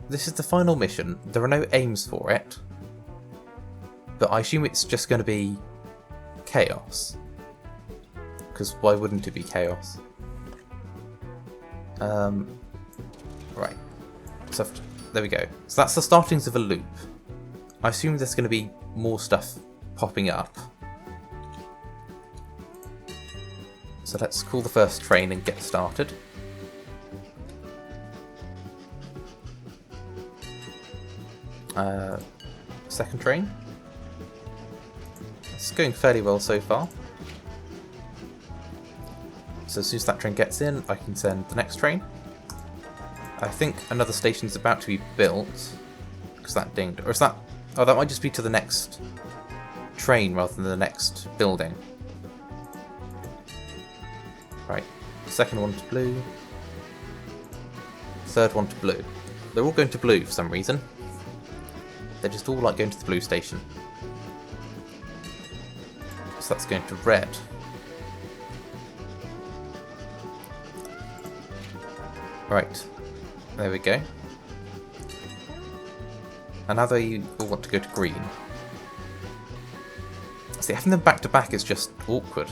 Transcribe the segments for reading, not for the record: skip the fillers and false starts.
this is the final mission. There are no aims for it. But I assume it's just going to be chaos. Because why wouldn't it be chaos? Right. So there we go. So that's the startings of a loop. I assume there's going to be more stuff popping up. So let's call the first train and get started. Second train. It's going fairly well so far. So as soon as that train gets in, I can send the next train. I think another station is about to be built. Because that dinged. Or is that... Oh, that might just be to the next train rather than the next building. Right. Second one to blue. Third one to blue. They're all going to blue for some reason. They're just all like going to the blue station. So that's going to red. Right. There we go. And now they all want to go to green. See, having them back to back is just awkward.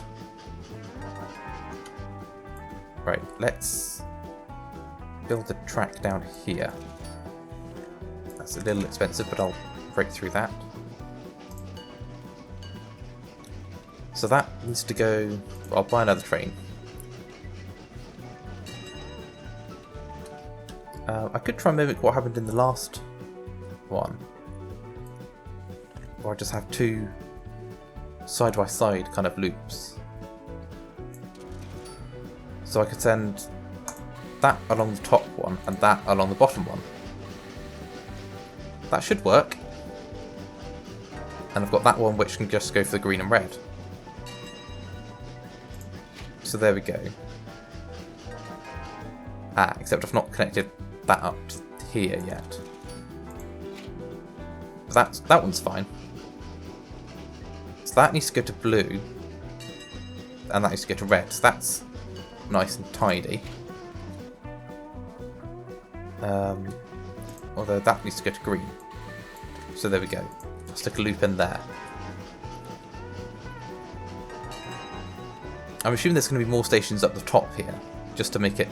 Right, let's build a track down here. That's a little expensive, but I'll break through that. So that needs to go... I'll buy another train. I could try and mimic what happened in the last one. Or I just have two side-by-side kind of loops. So I could send that along the top one and that along the bottom one. That should work. And I've got that one which can just go for the green and red. So there we go. Except I've not connected that up to here yet. But that one's fine. So that needs to go to blue. And that needs to go to red. So that's nice and tidy. Although that needs to go to green. So there we go. I'll stick a loop in there. I'm assuming there's going to be more stations up the top here, just to make it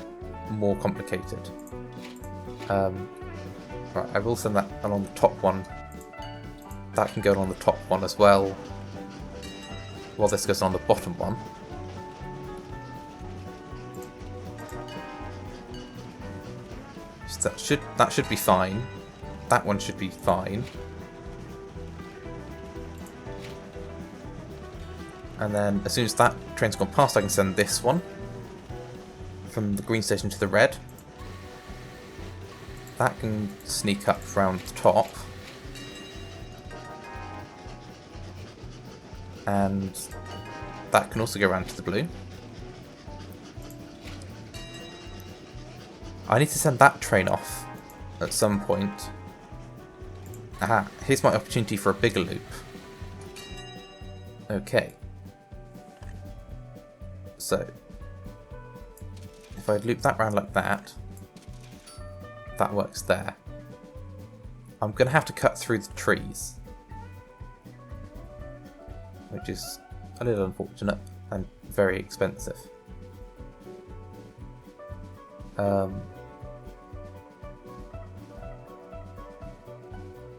more complicated. Right, I will send that along the top one. That can go along the top one as well, while this goes on the bottom one. So that should be fine. That one should be fine. And then as soon as that train's gone past, I can send this one from the green station to the red. That can sneak up around the top. And that can also go around to the blue. I need to send that train off at some point. Aha, here's my opportunity for a bigger loop. Okay. So, if I loop that round like that, that works there. I'm going to have to cut through the trees, which is a little unfortunate and very expensive.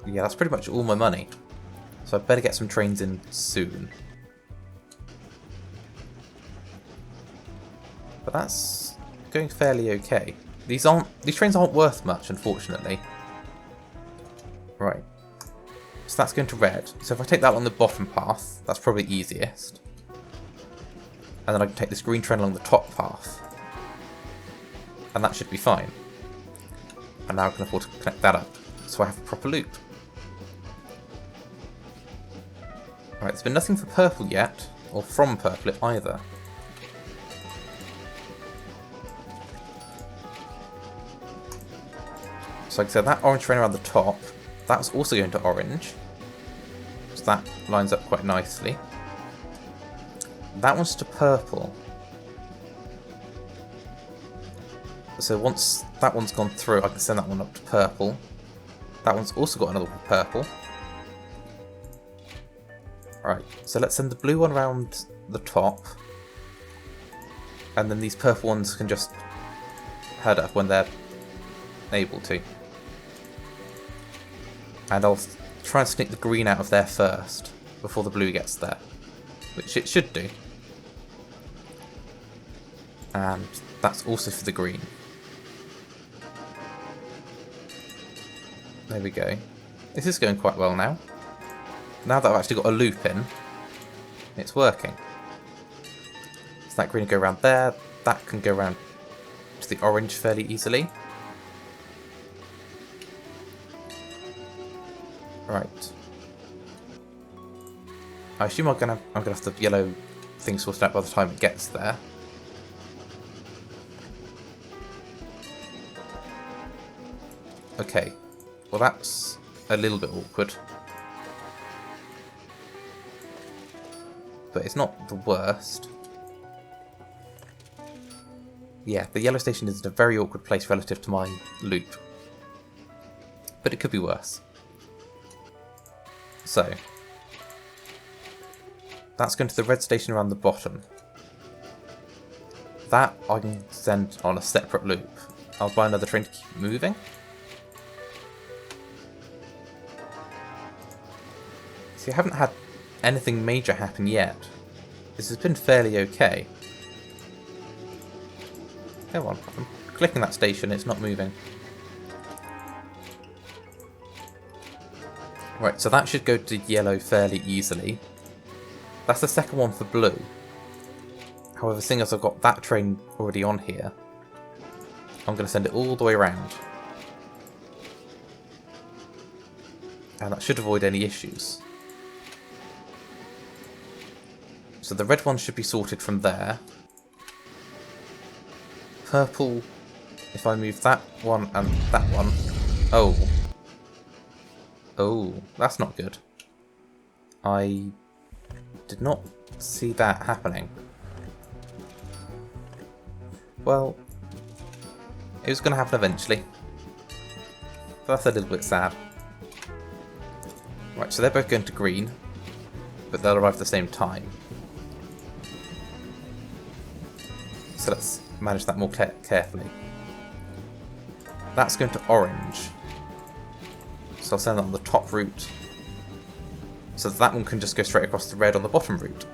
Yeah, that's pretty much all my money. So I better get some trains in soon. But that's going fairly okay. These trains aren't worth much, unfortunately. Right. So that's going to red. So if I take that on the bottom path, that's probably easiest. And then I can take this green train along the top path. And that should be fine. And now I can afford to connect that up. So I have a proper loop. Right, there's been nothing for purple yet, or from purple either. So like I said, that orange train around the top, that's also going to orange. So that lines up quite nicely. That one's to purple. So once that one's gone through, I can send that one up to purple. That one's also got another purple. Right, so let's send the blue one around the top. And then these purple ones can just head up when they're able to. And I'll try and sneak the green out of there first, before the blue gets there. Which it should do. And that's also for the green. There we go. This is going quite well now. Now that I've actually got a loop in, it's working. So that green can go around there, that can go around to the orange fairly easily. Right. I assume I'm gonna have the yellow thing sorted out by the time it gets there. Okay. Well, that's a little bit awkward. But it's not the worst. Yeah, the yellow station is in a very awkward place relative to my loop. But it could be worse. So, that's going to the red station around the bottom. That I can send on a separate loop. I'll buy another train to keep moving. See, I haven't had anything major happen yet. This has been fairly okay. Come on, I'm clicking that station, it's not moving. Right, so that should go to yellow fairly easily. That's the second one for blue. However, seeing as I've got that train already on here, I'm going to send it all the way around. And that should avoid any issues. So the red one should be sorted from there. Purple, if I move that one and that one... Oh. Oh, that's not good. I did not see that happening. Well, it was going to happen eventually. That's a little bit sad. Right, so they're both going to green, but they'll arrive at the same time. So let's manage that more carefully. That's going to orange. So I'll send that on the top route. So that one can just go straight across the red on the bottom route.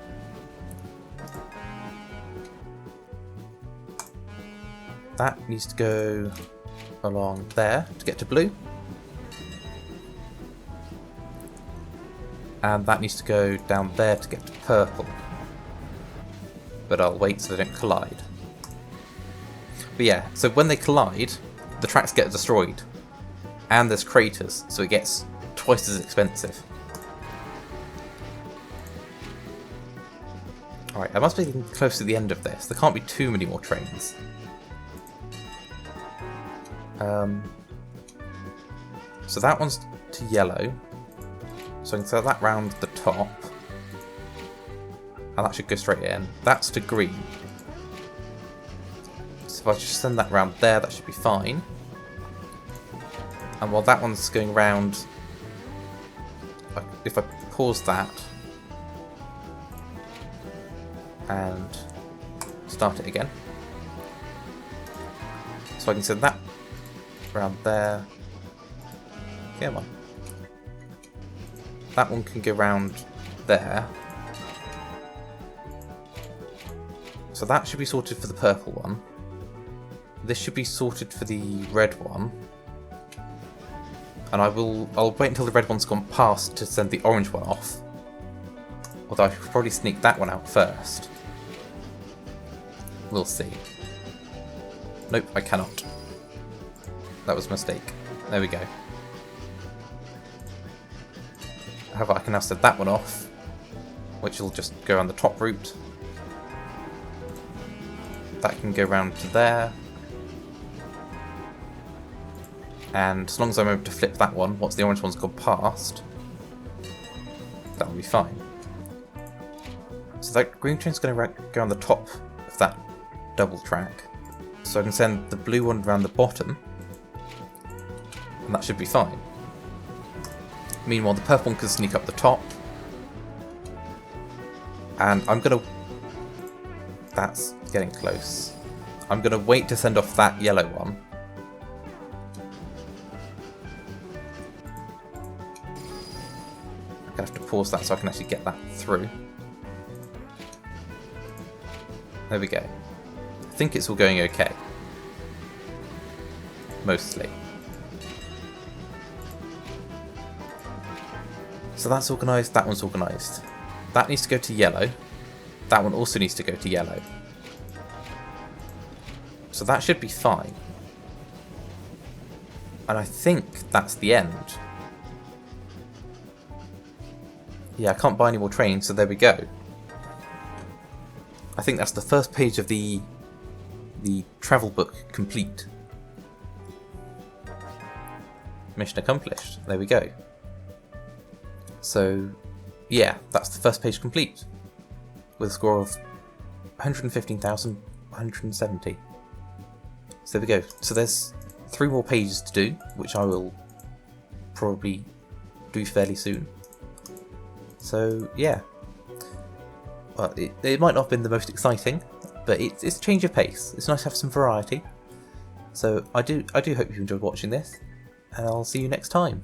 That needs to go along there to get to blue. And that needs to go down there to get to purple. But I'll wait so they don't collide. But yeah, so when they collide, the tracks get destroyed. And there's craters, so it gets twice as expensive. Alright, I must be getting close to the end of this. There can't be too many more trains. So that one's to yellow. So I can throw that round the top. And that should go straight in. That's to green. So if I just send that round there, that should be fine. And while that one's going round, if I pause that and start it again, so I can send that round there. Come on. That one can go round there. So that should be sorted for the purple one. This should be sorted for the red one. And I'll wait until the red one's gone past to send the orange one off. Although I should probably sneak that one out first. We'll see. Nope, I cannot. That was a mistake. There we go. However, I can now send that one off, which will just go around the top route. That can go round to there. And as long as I'm able to flip that one, once the orange one's gone past, that will be fine. So that green train's going to go on the top of that double track. So I can send the blue one around the bottom, and that should be fine. Meanwhile, the purple one can sneak up the top. And I'm going to... That's getting close. I'm going to wait to send off that yellow one. I'm going to have to pause that so I can actually get that through. There we go. I think it's all going okay. Mostly. So that's organised, that one's organised. That needs to go to yellow. That one also needs to go to yellow. So that should be fine. And I think that's the end. Yeah, I can't buy any more trains, so there we go. I think that's the first page of the travel book complete. Mission accomplished. There we go. So, yeah, that's the first page complete. With a score of 115,170. So there we go. So there's 3 more pages to do, which I will probably do fairly soon. So, yeah. Well, it might not have been the most exciting, but it's a change of pace. It's nice to have some variety. So I do hope you enjoyed watching this, and I'll see you next time.